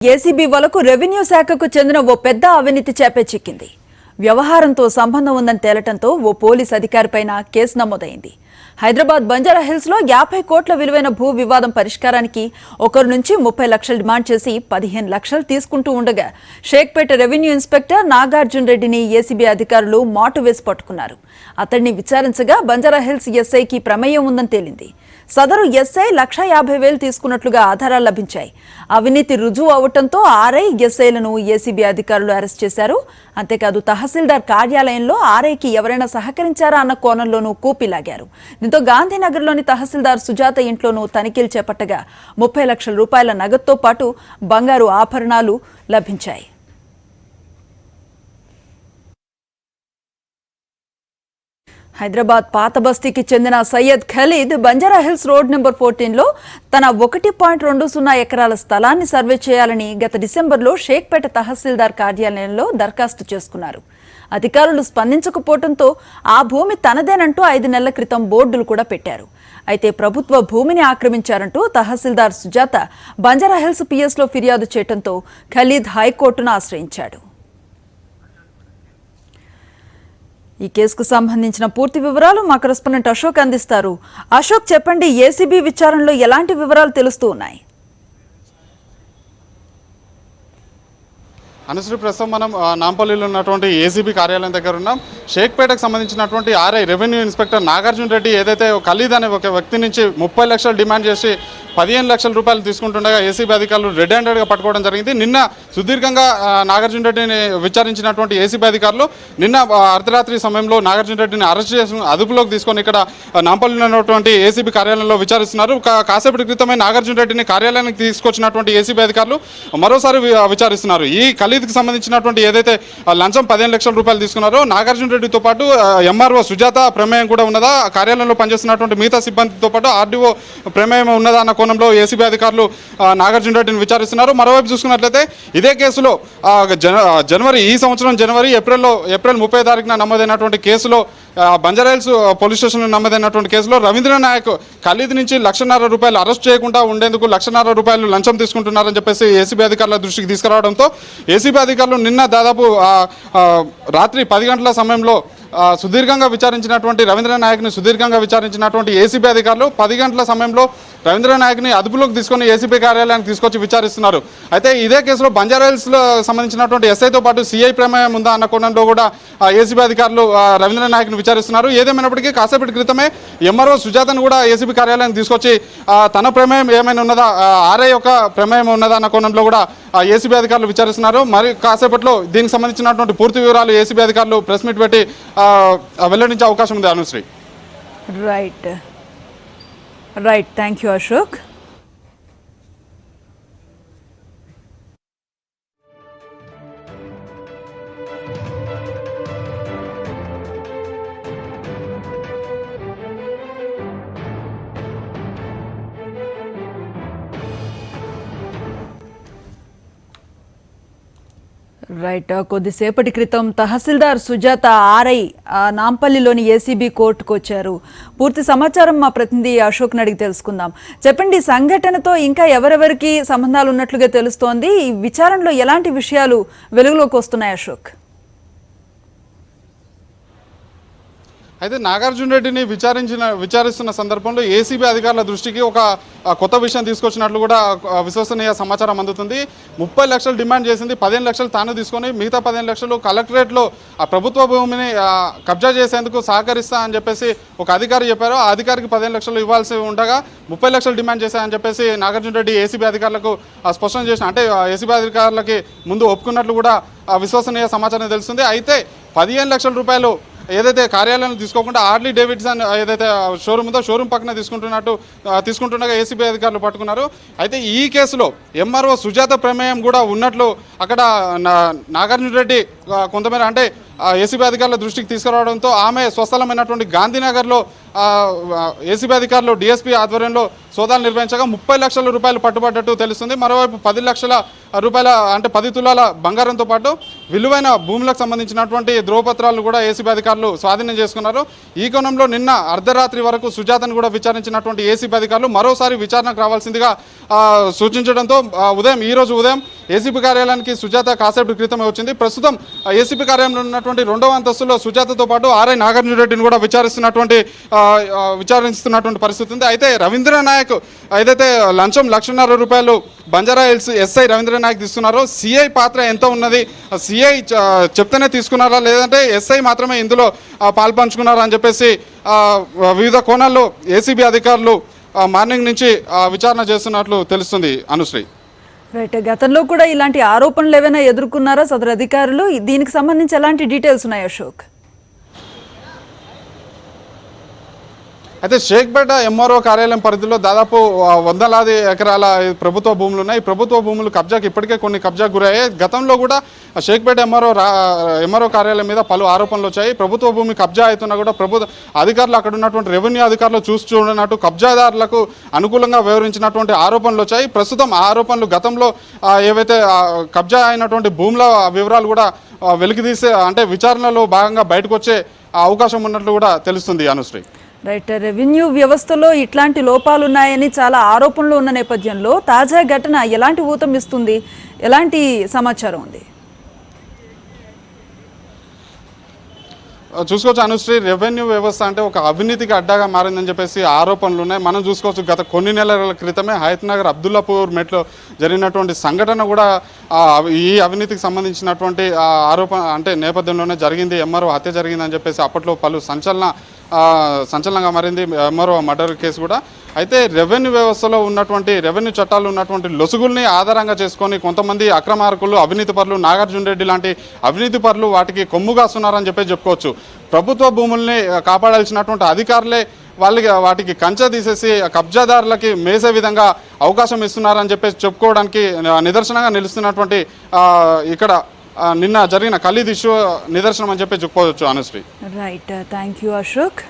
ACB వలకు revenue శాఖకు చెందిన ఓ పెద్ద అవినీతి చేపే చిక్కింది. వ్యవహారంతో సంబంధం ఉందని తేలటంతో ఓ పోలీస్ అధికారిపైన కేసు నమోదైంది. హైదరాబాద్ బంజారా హిల్స్ లో 50 కోట్ల విలువైన భూ వివాదం పరిష్కారానికి ఒకరి నుంచి 30 లక్షలు డిమాండ్ చేసి 15 లక్షలు తీసుకుంటూ ఉండగా షేక్పేట రెవెన్యూ ఇన్స్పెక్టర్ నాగార్జున రెడ్డిని ఏసీబీ అధికారులు మాటు వేసి పట్టుకున్నారు. అతడిని విచారించగా బంజారా హిల్స్ ఎస్ఐకి ప్రమేయం ఉందని తేలింది. సదరు ఎస్ఐ 1,50,000 తీసుకున్నట్లుగా ఆధారాలు లభించాయి. అవినీతి రుజువు అవటంతో ఆర్ఐ ఎస్ఐలను ఏసీబీ అధికారులు అరెస్ట్ చేశారు. అంతేకాదు తహసీల్దార్ కార్యాలయంలో ఆర్ఐకి ఎవరైనా సహకరించారా అన్న కోణంలోనూ కూపిలాగారు. దీంతో గాంధీనగర్లోని తహసీల్దార్ సుజాత ఇంట్లోనూ తనిఖీలు చేపట్టగా 30 లక్షల రూపాయల నగదుతో పాటు బంగారు ఆభరణాలు లభించాయి. హైదరాబాద్ పాత బస్తీకి చెందిన సయ్యద్ ఖలీద్ బంజారా హిల్స్ రోడ్ నెంబర్ 14లో తన 1.20 ఎకరాల స్థలాన్ని సర్వే చేయాలని గత డిసెంబర్లో షేక్పేట తహసీల్దార్ కార్యాలయంలో దరఖాస్తు చేసుకున్నారు. అధికారులు స్పందించకపోవడంతో ఆ భూమి తనదేనంటూ 5 నెలల క్రితం బోర్డులు కూడా పెట్టారు. అయితే ప్రభుత్వ భూమిని ఆక్రమించారంటూ తహసీల్దార్ సుజాత బంజారా హిల్స్ పిఎస్లో ఫిర్యాదు చేయడంతో ఖలీద్ హైకోర్టును ఆశ్రయించాడు. ఈ కేసుకు సంబంధించిన పూర్తి వివరాలు మా కరెస్పాండెంట్ అశోక్ అందిస్తారు. అశోక్, చెప్పండి, ఏసీబీ విచారణలో ఎలాంటి వివరాలు తెలుస్తూ ఉన్నాయి? అనుశ్రీ, ప్రస్తుతం మనం నాంపల్లిలో ఉన్నటువంటి ఏసీబీ కార్యాలయం దగ్గర ఉన్నాం. షేక్పేటకు సంబంధించినటువంటి RI revenue inspector Nagarjuna Reddy ఏదైతే ఖలీద్ అనే ఒక వ్యక్తి నుంచి 30 లక్షలు డిమాండ్ చేసి 15 లక్షల రూపాయలు తీసుకుంటుండగా ఏసీబీ అధికారులు రెడ్ హ్యాండెడ్గా పట్టుకోవడం జరిగింది. నిన్న సుదీర్ఘంగా నాగార్జున రెడ్డిని విచారించినటువంటి ఏసీబీ అధికారులు నిన్న అర్ధరాత్రి సమయంలో నాగార్జున రెడ్డిని అరెస్ట్ చేసి అదుపులోకి తీసుకొని ఇక్కడ నాంపల్లిలో ఉన్నటువంటి ఏసీబీ కార్యాలయంలో విచారిస్తున్నారు. కాసేపటి క్రితమే నాగార్జున రెడ్డిని కార్యాలయానికి తీసుకొచ్చినటువంటి ఏసీబీ అధికారులు మరోసారి విచారిస్తున్నారు. ఈ ఖలీద్కి సంబంధించినటువంటి ఏదైతే లంచం 15 లక్షల రూపాయలు తీసుకున్నారో నాగార్జున రెడ్డితో పాటు ఎంఆర్ఓ సుజాత ప్రమేయం కూడా ఉన్నదా, కార్యాలయంలో పనిచేస్తున్నటువంటి మిగతా సిబ్బందితో పాటు ఆర్డీఓ ప్రమేయం ఉన్నదా అన్న కోణంలో ఏసీబీ అధికారులు నాగార్జున రెడ్డిని విచారిస్తున్నారు. మరోవైపు చూసుకున్నట్లయితే ఇదే కేసులో ఈ సంవత్సరం జనవరి ఏప్రిల్ 30 తారీఖున నమోదైనటువంటి కేసులో బంజారా హిల్స్ పోలీస్ స్టేషన్లో నమోదైనటువంటి కేసులో రవీంద్ర నాయక్ ఖలీద్ నుంచి 1,50,000 రూపాయలు అరెస్ట్ చేయకుండా ఉండేందుకు 1,50,000 రూపాయలు లంచం తీసుకుంటున్నారని చెప్పేసి ఏసీబీ అధికారుల దృష్టికి తీసుకురావడంతో ఏసీబీ అధికారులు నిన్న దాదాపు రాత్రి 10 గంటల సమయంలో సుదీర్ఘంగా విచారించినటువంటి రవీంద్ర నాయక్ని విచారించినటువంటి ఏసీబీ అధికారులు 10 గంటల సమయంలో రవీంద్ర నాయక్ని అదుపులోకి తీసుకొని ఏసీబీ కార్యాలయానికి తీసుకొచ్చి విచారిస్తున్నారు. అయితే ఇదే కేసులో బంజారా హిల్స్లో సంబంధించినటువంటి ఎస్ఐతో పాటు సిఐ ప్రమేయం ఉందా అన్న కోణంలో కూడా ఏసీబీ అధికారులు రవీంద్ర నాయక్ని విచారిస్తున్నారు. ఏదేమైనప్పటికీ కాసేపటి క్రితమే ఎంఆర్ఓ సుజాతను కూడా ఏసీబీ కార్యాలయానికి తీసుకొచ్చి తన ప్రమేయం ఏమైనా ఉన్నదా, ఆర్ఐ యొక్క ప్రమేయం ఉన్నదా అన్న కోణంలో కూడా ఏసీబీ అధికారులు విచారిస్తున్నారు. మరి కాసేపట్లో దీనికి సంబంధించినటువంటి పూర్తి వివరాలు ఏసీబీ అధికారులు ప్రెస్ మీట్ పెట్టి వెల్లడించే అవకాశం ఉంది. Anusri, right, thank you Ashok. కొద్దిసేపటి క్రితం తహసీల్దార్ సుజాత ఆర్ఐ నాంపల్లిలోని ఏసీబీ కోర్టుకు వచ్చారు. పూర్తి సమాచారం మా ప్రతినిధి అశోక్ని అడిగి తెలుసుకుందాం. చెప్పండి, సంఘటనతో ఇంకా ఎవరెవరికి సంబంధాలు ఉన్నట్లుగా తెలుస్తోంది? ఈ విచారణలో ఎలాంటి విషయాలు వెలుగులోకి వస్తున్నాయి అశోక్? అయితే నాగార్జున రెడ్డిని విచారిస్తున్న సందర్భంలో ఏసీబీ అధికారుల దృష్టికి ఒక కొత్త విషయం తీసుకొచ్చినట్లు కూడా విశ్వసనీయ సమాచారం అందుతుంది. 30 లక్షలు డిమాండ్ చేసింది, 15 లక్షలు తాను తీసుకొని మిగతా 15 లక్షలు కలెక్టరేట్లో ఆ ప్రభుత్వ భూమిని కబ్జా చేసేందుకు సహకరిస్తా అని చెప్పేసి ఒక అధికారి చెప్పారు. ఆ అధికారికి 15 లక్షలు ఇవ్వాల్సి ఉండగా 30 లక్షలు డిమాండ్ చేశాయని చెప్పేసి నాగార్జున రెడ్డి ఏసీబీ అధికారులకు స్పష్టం చేసిన, అంటే ఏసీబీ అధికారులకి ముందు ఒప్పుకున్నట్లు కూడా విశ్వసనీయ సమాచారం తెలుస్తుంది. అయితే 15 లక్షల రూపాయలు ఏదైతే కార్యాలయం తీసుకోకుండా ఆర్లీ డేవిడ్సన్ ఏదైతే షోరూమ్ ఉందో షోరూమ్ పక్కన తీసుకుంటుండగా ఏసీబీ అధికారులు పట్టుకున్నారు. అయితే ఈ కేసులో ఎంఆర్ఓ సుజాత ప్రమేయం కూడా ఉన్నట్లు అక్కడ నాగార్జున రెడ్డి కొంతమేర అంటే ఏసీబీ అధికారుల దృష్టికి తీసుకురావడంతో ఆమె స్వస్థలమైనటువంటి గాంధీనగర్లో ఏసీబీ అధికారులు డిఎస్పీ ఆధ్వర్యంలో సోదాలు నిర్వహించగా 30 లక్షల రూపాయలు పట్టుబడ్డట్టు తెలుస్తుంది. మరోవైపు 10 లక్షల రూపాయల అంటే 10 తులాల బంగారంతో పాటు విలువైన భూములకు సంబంధించినటువంటి ధ్రువపత్రాలు కూడా ఏసీబీ అధికారులు స్వాధీనం చేసుకున్నారు. ఈ కోణంలో నిన్న అర్ధరాత్రి వరకు సుజాతను కూడా విచారించినటువంటి ఏసీబీ అధికారులు మరోసారి విచారణకు రావాల్సిందిగా సూచించడంతో ఈ రోజు ఉదయం ఏసీబీ కార్యాలయానికి సుజాత కాసేపటి క్రితమే వచ్చింది. ప్రస్తుతం ఏసీబీ కార్యాలయంలో ఉన్నటువంటి 2వ అంతస్తులో సుజాతతో పాటు ఆర్ఐ నాగార్జున రెడ్డిని కూడా విచారిస్తున్నటువంటి పరిస్థితి ఉంది. అయితే రవీంద్ర నాయక్ ఏదైతే లంచం ₹1,00,000 బంజారా హిల్స్ ఎస్ఐ రవీంద్ర నాయక్ తీసుకున్నారో సిఐ పాత్ర ఎంత ఉన్నది, సిఐ చెప్తేనే తీసుకున్నారా లేదంటే ఎస్ఐ మాత్రమే ఇందులో పాల్పంచుకున్నారా అని చెప్పేసి వివిధ కోణాల్లో ఏసీబీ అధికారులు మార్నింగ్ నుంచి విచారణ చేస్తున్నట్లు తెలుస్తుంది. అనుశ్రీ, రైట్, గతంలో కూడా ఇలాంటి ఆరోపణలు ఏమైనా ఎదుర్కొన్నారా సదరు అధికారులు? దీనికి సంబంధించి ఎలాంటి డీటెయిల్స్ ఉన్నాయి అశోక్? అయితే షేక్పేట ఎంఆర్ఓ కార్యాలయం పరిధిలో దాదాపు 100 ఎకరాల ప్రభుత్వ భూములు ఉన్నాయి. ప్రభుత్వ భూములు కబ్జాకి ఇప్పటికే కొన్ని కబ్జాకు గురయ్యాయి. గతంలో కూడా షేక్పేట ఎంఆర్ఓ కార్యాలయం మీద పలు ఆరోపణలు వచ్చాయి. ప్రభుత్వ భూమి కబ్జా అవుతున్నా కూడా ప్రభుత్వ అధికారులు అక్కడ ఉన్నటువంటి రెవెన్యూ అధికారులు చూడనట్టు కబ్జాదారులకు అనుకూలంగా వ్యవహరించినటువంటి ఆరోపణలు వచ్చాయి. ప్రస్తుతం ఆ ఆరోపణలు గతంలో ఏవైతే కబ్జా అయినటువంటి భూముల వివరాలు కూడా వెలికితీసే అంటే విచారణలో భాగంగా బయటకు వచ్చే అవకాశం ఉన్నట్లు కూడా తెలుస్తుంది. అనుశ్రీ, రైట్, రెవెన్యూ వ్యవస్థలో ఇట్లాంటి లోపాలు ఉన్నాయని చాలా ఆరోపణలు ఉన్న నేపథ్యంలో తాజా ఘటన ఎలాంటి ఊతం ఇస్తుంది? ఎలాంటి సమాచారం ఉంది? చూసుకోవచ్చు అనుశ్రీ, రెవెన్యూ వ్యవస్థ అంటే ఒక అవినీతికి అడ్డాగా మారిందని చెప్పేసి ఆరోపణలు ఉన్నాయి. మనం చూసుకోవచ్చు గత కొన్ని నెలల క్రితమే హయత్నగర్ అబ్దుల్లాపూర్ మెట్లో జరిగినటువంటి సంఘటన కూడా ఈ అవినీతికి సంబంధించినటువంటి ఆరోపణ అంటే నేపథ్యంలోనే జరిగింది. ఎంఆర్ఓ హత్య జరిగిందని చెప్పేసి అప్పట్లో పలు సంచలనంగా మారింది ఎంఆర్ఓ మర్డర్ కేసు కూడా. అయితే రెవెన్యూ వ్యవస్థలో ఉన్నటువంటి రెవెన్యూ చట్టాలు ఉన్నటువంటి లొసుగుల్ని ఆధారంగా చేసుకొని కొంతమంది అక్రమార్కులు, అవినీతి పరులు, నాగార్జున రెడ్డి లాంటి అవినీతి పరులు వాటికి కొమ్ముగాస్తున్నారని చెప్పి చెప్పుకోవచ్చు. ప్రభుత్వ భూముల్ని కాపాడాల్సినటువంటి అధికారులే వాటికి కంచె తీసేసి కబ్జాదారులకి మేసే విధంగా అవకాశం ఇస్తున్నారని చెప్పేసి చెప్పుకోవడానికి నిదర్శనంగా నిలుస్తున్నటువంటి ఇక్కడ నిన్న జరిగిన ఖలీద్ ఇష్యూ నిదర్శనం అని చెప్పి చెప్పుకోవచ్చు. Anusri, right, thank you Ashok.